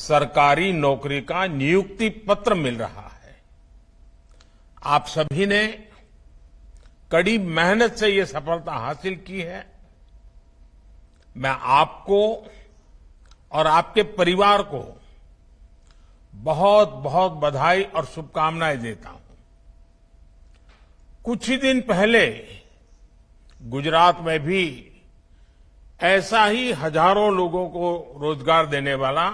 सरकारी नौकरी का नियुक्ति पत्र मिल रहा है। आप सभी ने कड़ी मेहनत से ये सफलता हासिल की है। मैं आपको और आपके परिवार को बहुत बहुत बधाई और शुभकामनाएं देता हूं। कुछ ही दिन पहले गुजरात में भी ऐसा ही हजारों लोगों को रोजगार देने वाला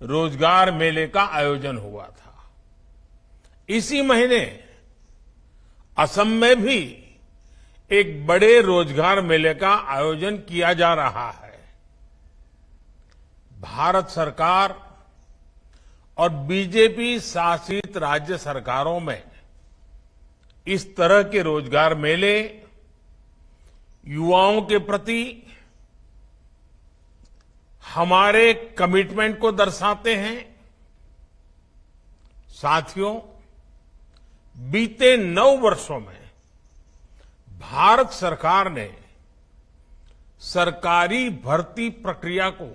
रोजगार मेले का आयोजन हुआ था। इसी महीने असम में भी एक बड़े रोजगार मेले का आयोजन किया जा रहा है। भारत सरकार और बीजेपी शासित राज्य सरकारों में इस तरह के रोजगार मेले युवाओं के प्रति हमारे कमिटमेंट को दर्शाते हैं। साथियों, बीते 9 वर्षों में भारत सरकार ने सरकारी भर्ती प्रक्रिया को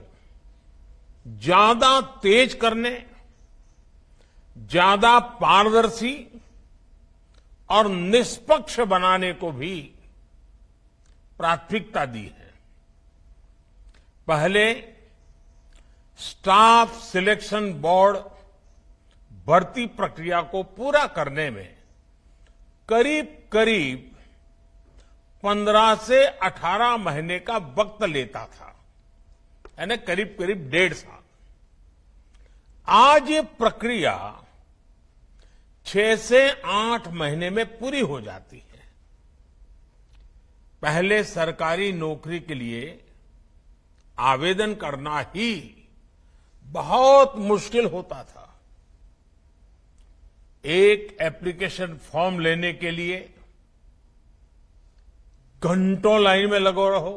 ज्यादा तेज करने, ज्यादा पारदर्शी और निष्पक्ष बनाने को भी प्राथमिकता दी है। पहले स्टाफ सिलेक्शन बोर्ड भर्ती प्रक्रिया को पूरा करने में करीब करीब 15 से 18 महीने का वक्त लेता था, यानी करीब करीब 1.5 साल। आज ये प्रक्रिया 6 से 8 महीने में पूरी हो जाती है। पहले सरकारी नौकरी के लिए आवेदन करना ही बहुत मुश्किल होता था। एक एप्लीकेशन फॉर्म लेने के लिए घंटों लाइन में लगो रहो,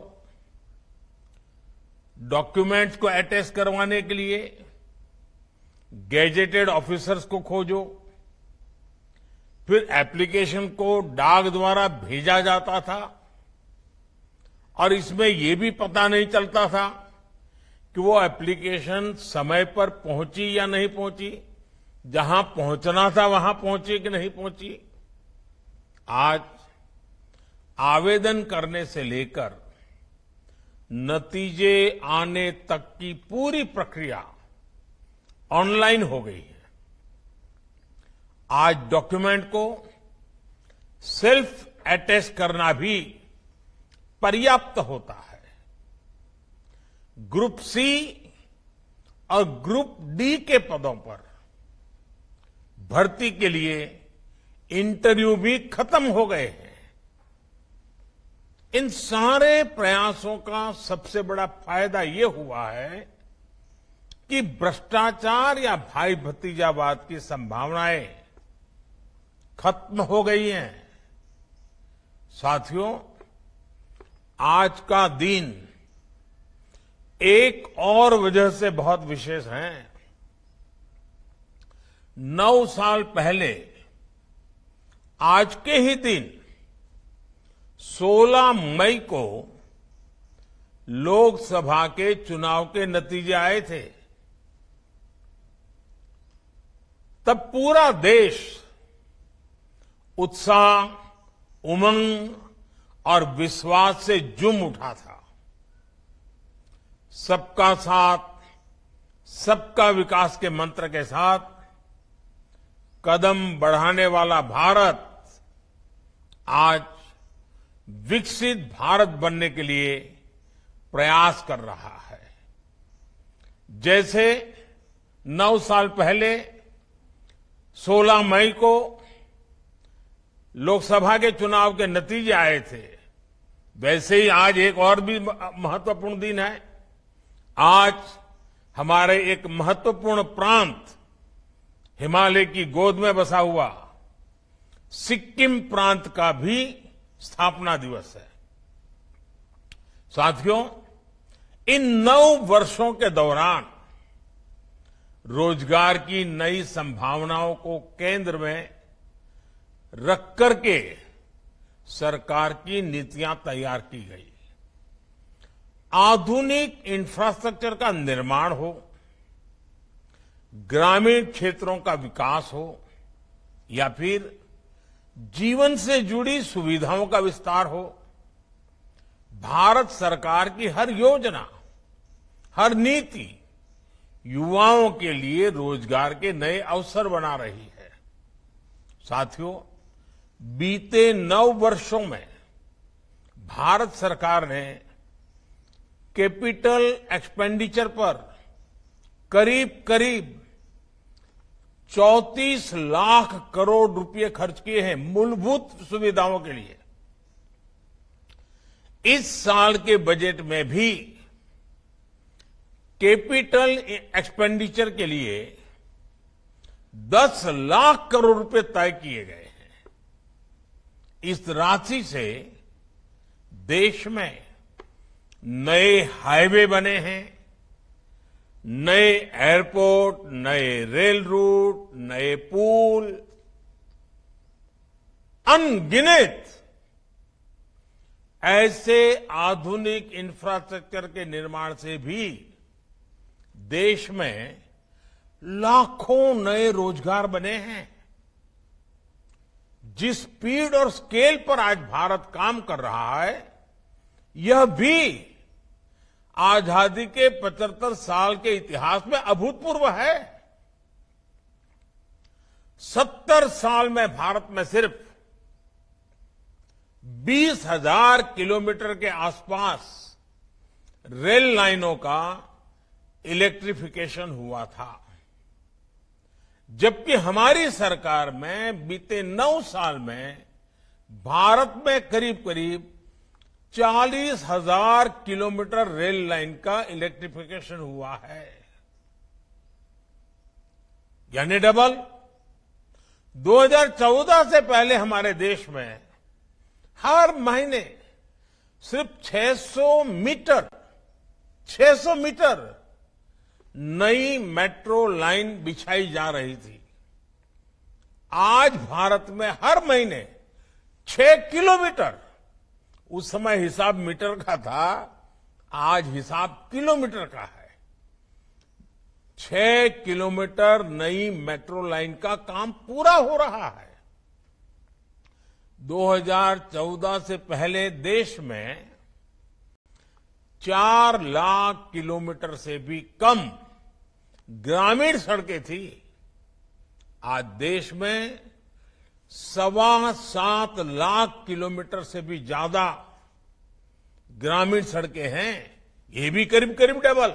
डॉक्यूमेंट्स को अटैच करवाने के लिए गैजेटेड ऑफिसर्स को खोजो, फिर एप्लीकेशन को डाक द्वारा भेजा जाता था और इसमें यह भी पता नहीं चलता था कि वो एप्लीकेशन समय पर पहुंची या नहीं पहुंची, जहां पहुंचना था वहां पहुंची कि नहीं पहुंची। आज आवेदन करने से लेकर नतीजे आने तक की पूरी प्रक्रिया ऑनलाइन हो गई है। आज डॉक्यूमेंट को सेल्फ अटेस्ट करना भी पर्याप्त होता है। ग्रुप सी और ग्रुप डी के पदों पर भर्ती के लिए इंटरव्यू भी खत्म हो गए हैं। इन सारे प्रयासों का सबसे बड़ा फायदा ये हुआ है कि भ्रष्टाचार या भाई भतीजावाद की संभावनाएं खत्म हो गई हैं। साथियों, आज का दिन एक और वजह से बहुत विशेष है। 9 साल पहले आज के ही दिन 16 मई को लोकसभा के चुनाव के नतीजे आए थे। तब पूरा देश उत्साह, उमंग और विश्वास से झूम उठा था। सबका साथ, सबका विकास के मंत्र के साथ कदम बढ़ाने वाला भारत आज विकसित भारत बनने के लिए प्रयास कर रहा है। जैसे 9 साल पहले 16 मई को लोकसभा के चुनाव के नतीजे आए थे, वैसे ही आज एक और भी महत्वपूर्ण दिन है। आज हमारे एक महत्वपूर्ण प्रांत, हिमालय की गोद में बसा हुआ सिक्किम प्रांत का भी स्थापना दिवस है। साथियों, इन 9 वर्षों के दौरान रोजगार की नई संभावनाओं को केंद्र में रख करके सरकार की नीतियां तैयार की गई। आधुनिक इंफ्रास्ट्रक्चर का निर्माण हो, ग्रामीण क्षेत्रों का विकास हो या फिर जीवन से जुड़ी सुविधाओं का विस्तार हो, भारत सरकार की हर योजना, हर नीति युवाओं के लिए रोजगार के नए अवसर बना रही है। साथियों, बीते 9 वर्षों में भारत सरकार ने कैपिटल एक्सपेंडिचर पर करीब करीब 34 लाख करोड़ रुपए खर्च किए हैं मूलभूत सुविधाओं के लिए। इस साल के बजट में भी कैपिटल एक्सपेंडिचर के लिए 10 लाख करोड़ रुपए तय किए गए हैं। इस राशि से देश में नए हाईवे बने हैं, नए एयरपोर्ट, नए रेल रूट, नए पुल, अनगिनत ऐसे आधुनिक इंफ्रास्ट्रक्चर के निर्माण से भी देश में लाखों नए रोजगार बने हैं। जिस स्पीड और स्केल पर आज भारत काम कर रहा है, यह भी आजादी के 75 साल के इतिहास में अभूतपूर्व है। 70 साल में भारत में सिर्फ 20,000 किलोमीटर के आसपास रेल लाइनों का इलेक्ट्रिफिकेशन हुआ था, जबकि हमारी सरकार में बीते 9 साल में भारत में करीब करीब 40,000 किलोमीटर रेल लाइन का इलेक्ट्रिफिकेशन हुआ है, यानी डबल। 2014 से पहले हमारे देश में हर महीने सिर्फ 600 मीटर नई मेट्रो लाइन बिछाई जा रही थी। आज भारत में हर महीने 6 किलोमीटर, उस समय हिसाब मीटर का था, आज हिसाब किलोमीटर का है, 6 किलोमीटर नई मेट्रो लाइन का काम पूरा हो रहा है। 2014 से पहले देश में 4 लाख किलोमीटर से भी कम ग्रामीण सड़कें थी। आज देश में 7.25 लाख किलोमीटर से भी ज्यादा ग्रामीण सड़कें हैं, ये भी करीब करीब डबल।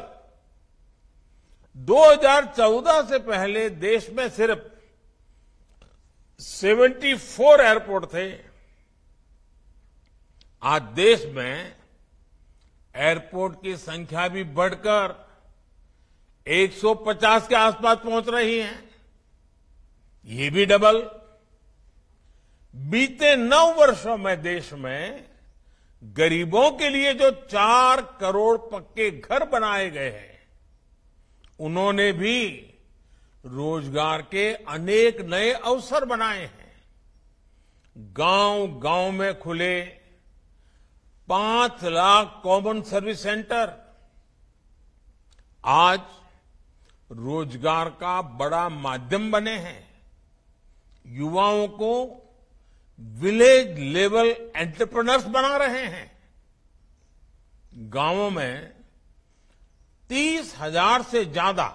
2014 से पहले देश में सिर्फ 74 एयरपोर्ट थे। आज देश में एयरपोर्ट की संख्या भी बढ़कर 150 के आसपास पहुंच रही है, ये भी डबल। बीते 9 वर्षों में देश में गरीबों के लिए जो 4 करोड़ पक्के घर बनाए गए हैं, उन्होंने भी रोजगार के अनेक नए अवसर बनाए हैं। गांव-गांव में खुले 5 लाख कॉमन सर्विस सेंटर आज रोजगार का बड़ा माध्यम बने हैं। युवाओं को विलेज लेवल एंटरप्रेन्योर्स बना रहे हैं। गांवों में 30,000 से ज्यादा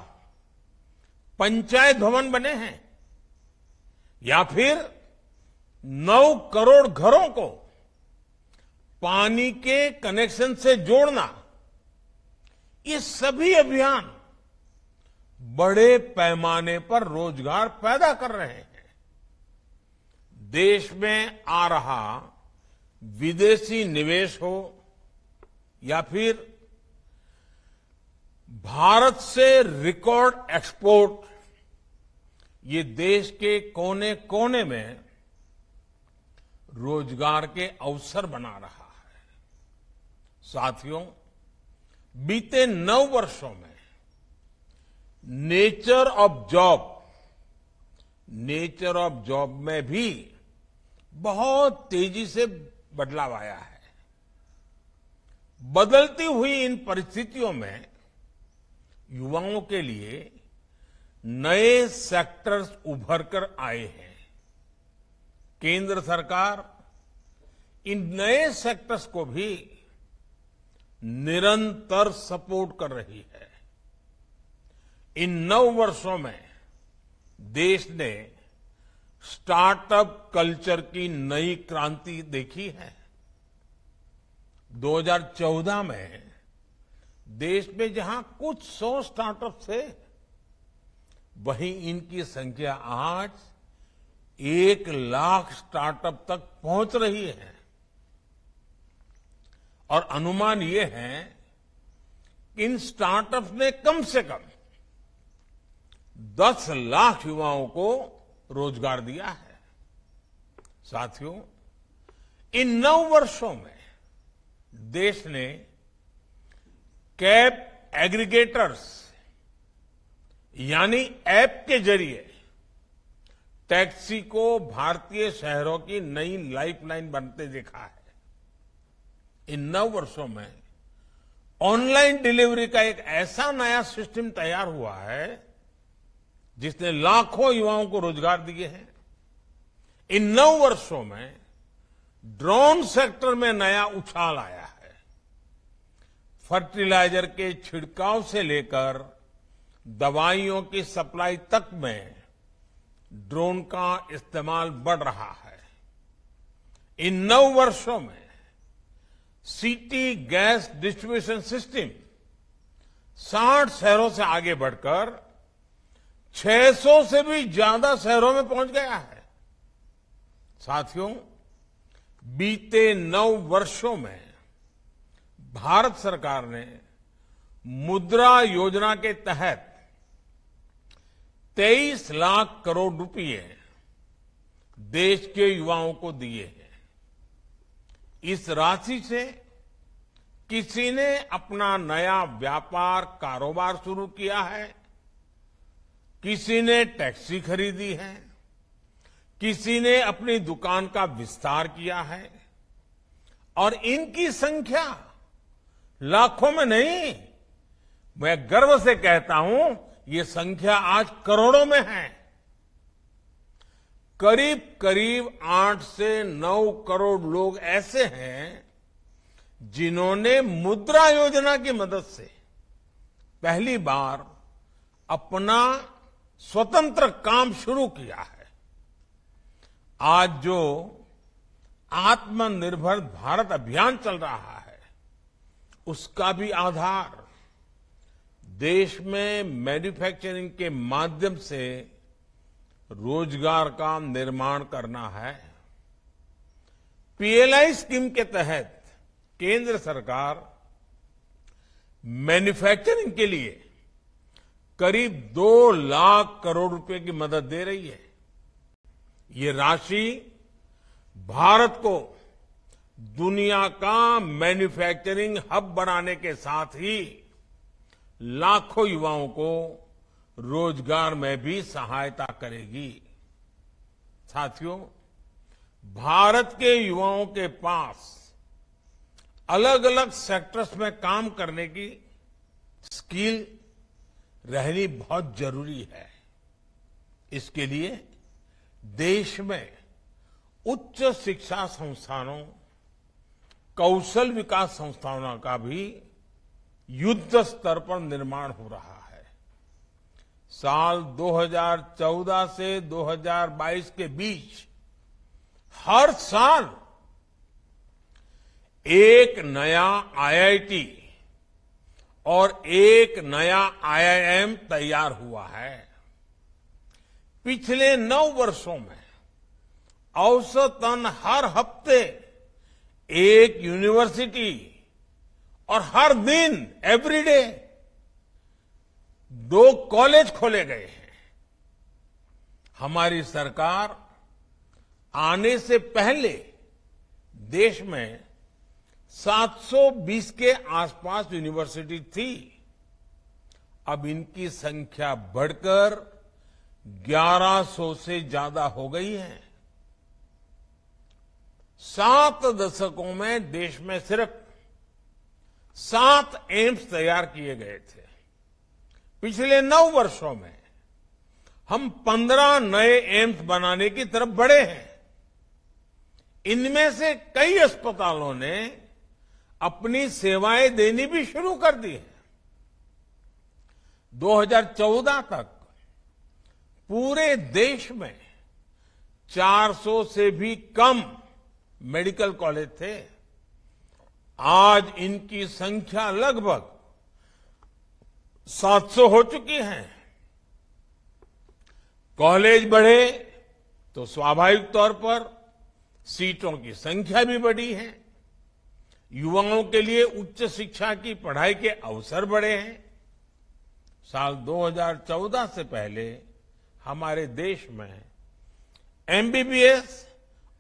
पंचायत भवन बने हैं, या फिर 9 करोड़ घरों को पानी के कनेक्शन से जोड़ना, ये सभी अभियान बड़े पैमाने पर रोजगार पैदा कर रहे हैं। देश में आ रहा विदेशी निवेश हो या फिर भारत से रिकॉर्ड एक्सपोर्ट, ये देश के कोने कोने में रोजगार के अवसर बना रहा है। साथियों, बीते 9 वर्षों में नेचर ऑफ जॉब में भी बहुत तेजी से बदलाव आया है। बदलती हुई इन परिस्थितियों में युवाओं के लिए नए सेक्टर्स उभर कर आए हैं। केंद्र सरकार इन नए सेक्टर्स को भी निरंतर सपोर्ट कर रही है। इन 9 वर्षों में देश ने स्टार्टअप कल्चर की नई क्रांति देखी है। 2014 में देश में जहां कुछ 100 स्टार्टअप थे, वहीं इनकी संख्या आज 1 लाख स्टार्टअप तक पहुंच रही है। और अनुमान ये है कि इन स्टार्टअप्स ने कम से कम 10 लाख युवाओं को रोजगार दिया है। साथियों, इन 9 वर्षों में देश ने कैब एग्रीगेटर्स यानी ऐप के जरिए टैक्सी को भारतीय शहरों की नई लाइफलाइन बनते देखा है। इन 9 वर्षों में ऑनलाइन डिलीवरी का एक ऐसा नया सिस्टम तैयार हुआ है जिसने लाखों युवाओं को रोजगार दिए हैं। इन 9 वर्षों में ड्रोन सेक्टर में नया उछाल आया है। फर्टिलाइजर के छिड़काव से लेकर दवाइयों की सप्लाई तक में ड्रोन का इस्तेमाल बढ़ रहा है। इन 9 वर्षों में सिटी गैस डिस्ट्रीब्यूशन सिस्टम 60 शहरों से आगे बढ़कर 600 से भी ज्यादा शहरों में पहुंच गया है। साथियों, बीते 9 वर्षों में भारत सरकार ने मुद्रा योजना के तहत 23 लाख करोड़ रुपए देश के युवाओं को दिए हैं। इस राशि से किसी ने अपना नया व्यापार कारोबार शुरू किया है, किसी ने टैक्सी खरीदी है, किसी ने अपनी दुकान का विस्तार किया है और इनकी संख्या लाखों में नहीं, मैं गर्व से कहता हूं ये संख्या आज करोड़ों में है। करीब करीब 8 से 9 करोड़ लोग ऐसे हैं जिन्होंने मुद्रा योजना की मदद से पहली बार अपना स्वतंत्र काम शुरू किया है। आज जो आत्मनिर्भर भारत अभियान चल रहा है, उसका भी आधार देश में मैन्युफैक्चरिंग के माध्यम से रोजगार का निर्माण करना है। पीएलआई स्कीम के तहत केंद्र सरकार मैन्युफैक्चरिंग के लिए करीब 2 लाख करोड़ रुपए की मदद दे रही है। ये राशि भारत को दुनिया का मैन्युफैक्चरिंग हब बनाने के साथ ही लाखों युवाओं को रोजगार में भी सहायता करेगी। साथियों, भारत के युवाओं के पास अलग अलग सेक्टर्स में काम करने की स्किल रहनी बहुत जरूरी है। इसके लिए देश में उच्च शिक्षा संस्थानों, कौशल विकास संस्थानों का भी युद्ध स्तर पर निर्माण हो रहा है। साल 2014 से 2022 के बीच हर साल एक नया आईआईटी और एक नया आईआईएम तैयार हुआ है। पिछले 9 वर्षों में औसतन हर हफ्ते एक यूनिवर्सिटी और हर दिन एवरीडे 2 कॉलेज खोले गए हैं। हमारी सरकार आने से पहले देश में 720 के आसपास यूनिवर्सिटी थी। अब इनकी संख्या बढ़कर 1100 से ज्यादा हो गई है। 7 दशकों में देश में सिर्फ 7 एम्स तैयार किए गए थे। पिछले 9 वर्षों में हम 15 नए एम्स बनाने की तरफ बढ़े हैं। इनमें से कई अस्पतालों ने अपनी सेवाएं देनी भी शुरू कर दी है। 2014 तक पूरे देश में 400 से भी कम मेडिकल कॉलेज थे। आज इनकी संख्या लगभग 700 हो चुकी है। कॉलेज बढ़े तो स्वाभाविक तौर पर सीटों की संख्या भी बढ़ी है। युवाओं के लिए उच्च शिक्षा की पढ़ाई के अवसर बढ़े हैं। साल 2014 से पहले हमारे देश में एमबीबीएस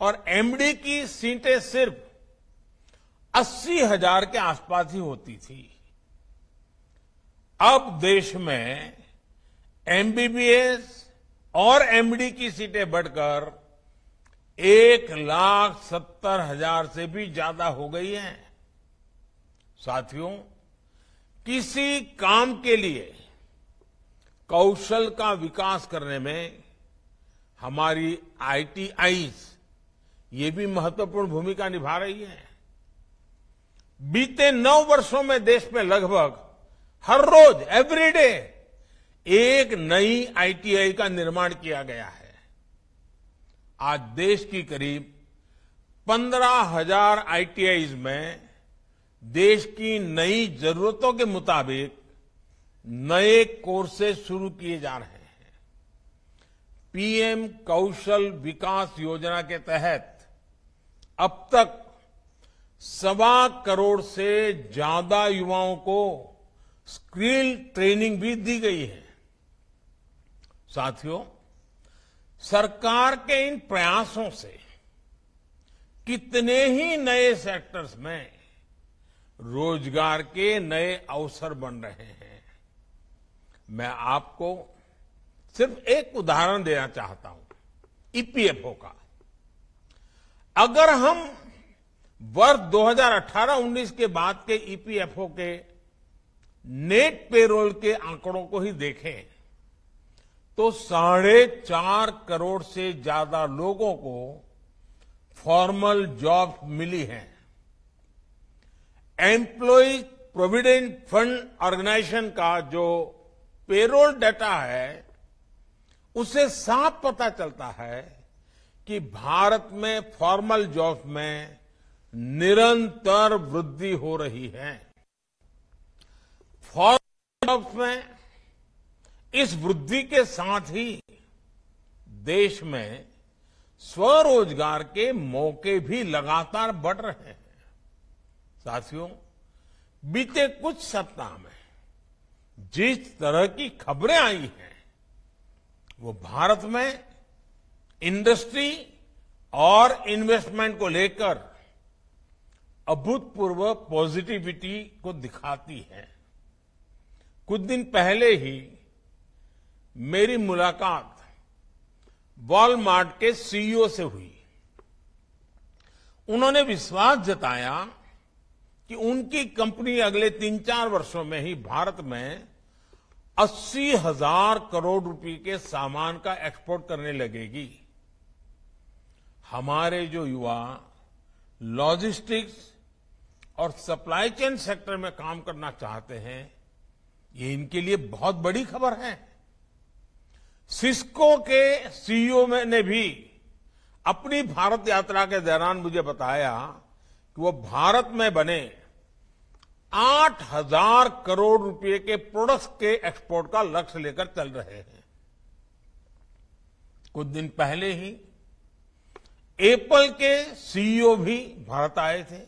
और एमडी की सीटें सिर्फ 80,000 के आसपास ही होती थी। अब देश में एमबीबीएस और एमडी की सीटें बढ़कर 1,70,000 से भी ज्यादा हो गई हैं। साथियों, किसी काम के लिए कौशल का विकास करने में हमारी आईटीआईज ये भी महत्वपूर्ण भूमिका निभा रही है। बीते 9 वर्षों में देश में लगभग हर रोज एवरीडे एक नई आईटीआई का निर्माण किया गया है। आज देश की करीब 15,000 आईटीआईज में देश की नई जरूरतों के मुताबिक नए कोर्सेज शुरू किए जा रहे हैं। पीएम कौशल विकास योजना के तहत अब तक 1.25 करोड़ से ज्यादा युवाओं को स्किल ट्रेनिंग भी दी गई है। साथियों, सरकार के इन प्रयासों से कितने ही नए सेक्टर्स में रोजगार के नए अवसर बन रहे हैं। मैं आपको सिर्फ एक उदाहरण देना चाहता हूं, ईपीएफओ का। अगर हम वर्ष 2018-19 के बाद के ईपीएफओ के नेट पेरोल के आंकड़ों को ही देखें तो 4.5 करोड़ से ज्यादा लोगों को फॉर्मल जॉब मिली है। एम्प्लॉयज प्रोविडेंट फंड ऑर्गेनाइजेशन का जो पेरोल डाटा है उससे साफ पता चलता है कि भारत में फॉर्मल जॉब में निरंतर वृद्धि हो रही है। फॉर्मल जॉब्स में इस वृद्धि के साथ ही देश में स्वरोजगार के मौके भी लगातार बढ़ रहे हैं। साथियों, बीते कुछ सप्ताह में जिस तरह की खबरें आई हैं वो भारत में इंडस्ट्री और इन्वेस्टमेंट को लेकर अभूतपूर्व पॉजिटिविटी को दिखाती है। कुछ दिन पहले ही मेरी मुलाकात वॉलमार्ट के सीईओ से हुई। उन्होंने विश्वास जताया कि उनकी कंपनी अगले 3-4 वर्षों में ही भारत में 80,000 करोड़ रुपए के सामान का एक्सपोर्ट करने लगेगी। हमारे जो युवा लॉजिस्टिक्स और सप्लाई चेन सेक्टर में काम करना चाहते हैं, ये इनके लिए बहुत बड़ी खबर है। सिस्को के सीईओ ने भी अपनी भारत यात्रा के दौरान मुझे बताया कि वो भारत में बने 8,000 करोड़ रुपए के प्रोडक्ट्स के एक्सपोर्ट का लक्ष्य लेकर चल रहे हैं। कुछ दिन पहले ही एप्पल के सीईओ भी भारत आए थे।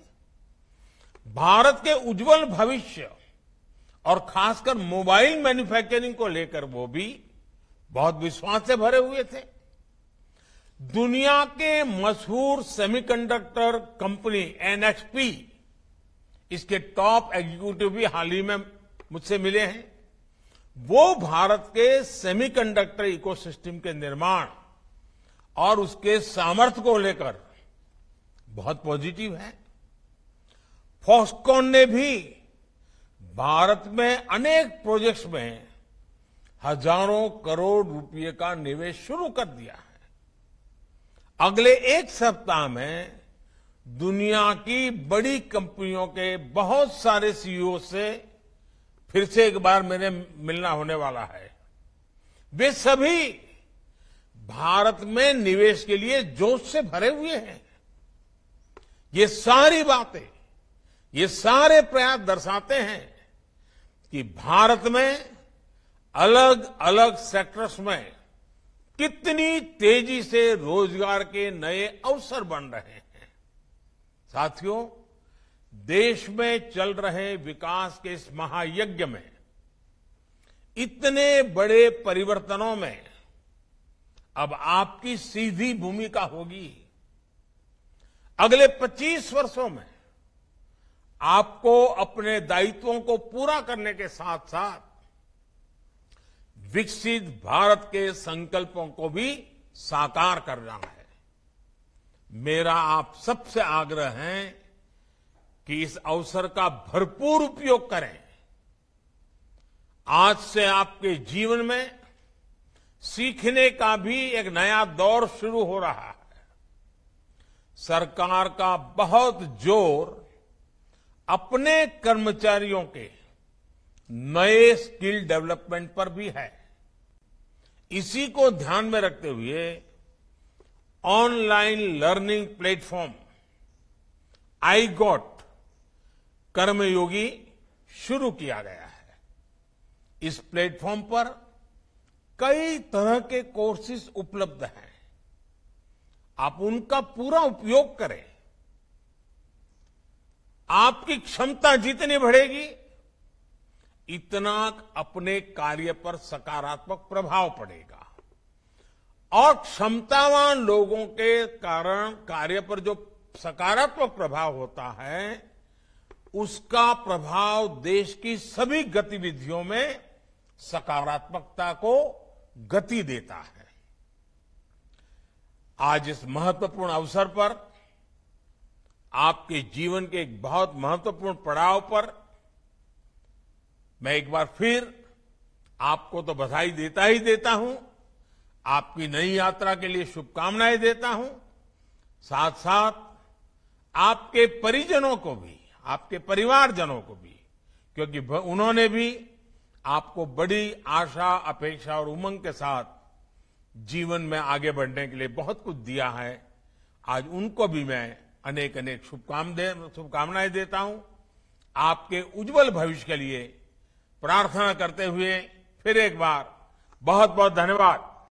भारत के उज्जवल भविष्य और खासकर मोबाइल मैन्युफैक्चरिंग को लेकर वो भी बहुत विश्वास से भरे हुए थे। दुनिया के मशहूर सेमीकंडक्टर कंपनी एनएक्सपी, इसके टॉप एग्जीक्यूटिव भी हाल ही में मुझसे मिले हैं। वो भारत के सेमीकंडक्टर इकोसिस्टम के निर्माण और उसके सामर्थ्य को लेकर बहुत पॉजिटिव है। फॉक्सकॉन ने भी भारत में अनेक प्रोजेक्ट्स में हजारों करोड़ रुपए का निवेश शुरू कर दिया है। अगले एक सप्ताह में दुनिया की बड़ी कंपनियों के बहुत सारे सीईओ से फिर से एक बार मेरे मिलना होने वाला है। वे सभी भारत में निवेश के लिए जोश से भरे हुए हैं। ये सारी बातें, ये सारे प्रयास दर्शाते हैं कि भारत में अलग अलग सेक्टर्स में कितनी तेजी से रोजगार के नए अवसर बन रहे हैं। साथियों, देश में चल रहे विकास के इस महायज्ञ में इतने बड़े परिवर्तनों में अब आपकी सीधी भूमिका होगी। अगले 25 वर्षों में आपको अपने दायित्वों को पूरा करने के साथ साथ विकसित भारत के संकल्पों को भी साकार करना है। मेरा आप सबसे आग्रह है कि इस अवसर का भरपूर उपयोग करें। आज से आपके जीवन में सीखने का भी एक नया दौर शुरू हो रहा है। सरकार का बहुत जोर अपने कर्मचारियों के नए स्किल डेवलपमेंट पर भी है। इसी को ध्यान में रखते हुए ऑनलाइन लर्निंग प्लेटफॉर्म iGOT कर्मयोगी शुरू किया गया है। इस प्लेटफॉर्म पर कई तरह के कोर्सेज उपलब्ध हैं। आप उनका पूरा उपयोग करें। आपकी क्षमता जितनी बढ़ेगी, इतना अपने कार्य पर सकारात्मक प्रभाव पड़ेगा और क्षमतावान लोगों के कारण कार्य पर जो सकारात्मक प्रभाव होता है, उसका प्रभाव देश की सभी गतिविधियों में सकारात्मकता को गति देता है। आज इस महत्वपूर्ण अवसर पर आपके जीवन के एक बहुत महत्वपूर्ण पड़ाव पर मैं एक बार फिर आपको तो बधाई देता ही देता हूं, आपकी नई यात्रा के लिए शुभकामनाएं देता हूं। साथ साथ आपके परिजनों को भी, आपके परिवारजनों को भी, क्योंकि उन्होंने भी आपको बड़ी आशा, अपेक्षा और उमंग के साथ जीवन में आगे बढ़ने के लिए बहुत कुछ दिया है। आज उनको भी मैं अनेक अनेक शुभकामनाएं देता हूं। आपके उज्जवल भविष्य के लिए प्रार्थना करते हुए फिर एक बार बहुत बहुत धन्यवाद।